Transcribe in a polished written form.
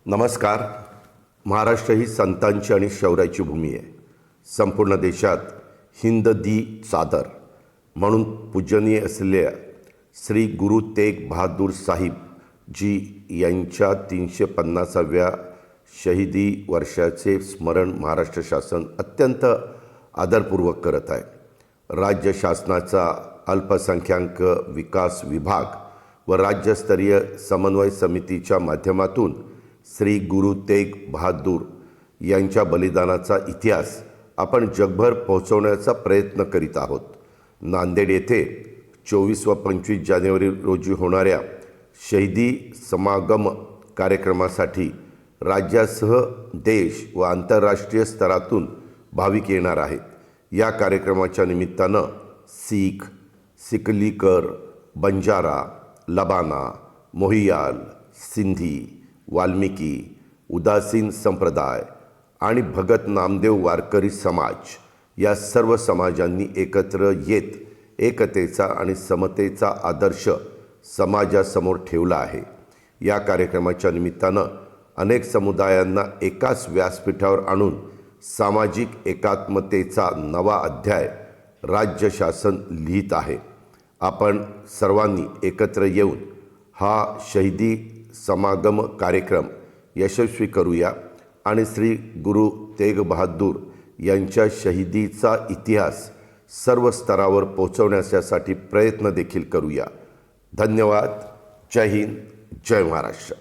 नमस्कार. महाराष्ट्र ही संतांची आणि शौर्याची भूमी आहे. संपूर्ण देशात हिंद दी चादर म्हणून पूजनीय असलेल्या श्री गुरु तेग बहादूर साहिब जी यांच्या 350व्या शहीदी वर्षाचे स्मरण महाराष्ट्र शासन अत्यंत आदरपूर्वक करत आहे. राज्य शासनाचा अल्पसंख्याक विकास विभाग व राज्यस्तरीय समन्वय समितीच्या माध्यमातून श्री गुरु तेग बहादूर यांच्या बलिदानाचा इतिहास आपण जगभर पोहोचवण्याचा प्रयत्न करीत आहोत. नांदेड येथे 24 व 25 जानेवारी रोजी होणाऱ्या शहीदी समागम कार्यक्रमासाठी राज्यासह देश व आंतरराष्ट्रीय स्तरातून भाविक येणार आहेत. या कार्यक्रमाच्या निमित्तानं सीख, सिकलीकर, बंजारा, लबाना, मोहियाल, सिंधी, वाल्मिकी, उदासीन संप्रदाय आणि भगत नामदेव वारकरी समाज या सर्व समाजांनी एकत्र येत एकतेचा आणि समतेचा आदर्श समाजासमोर ठेवला आहे. या कार्यक्रमाच्या निमित्तानं अनेक समुदायांना एकाच व्यासपीठावर आणून सामाजिक एकात्मतेचा नवा अध्याय राज्य शासन लिहित आहे. आपण सर्वांनी एकत्र येऊन हा शहीदी समागम कार्यक्रम यशस्वी करूया आणि श्री गुरु तेग बहादूर यांच्या शहीदीचा इतिहास सर्व स्तरावर पोहोचवण्यासाठी प्रयत्न देखील करूया. धन्यवाद. जय हिंद, जय महाराष्ट्र.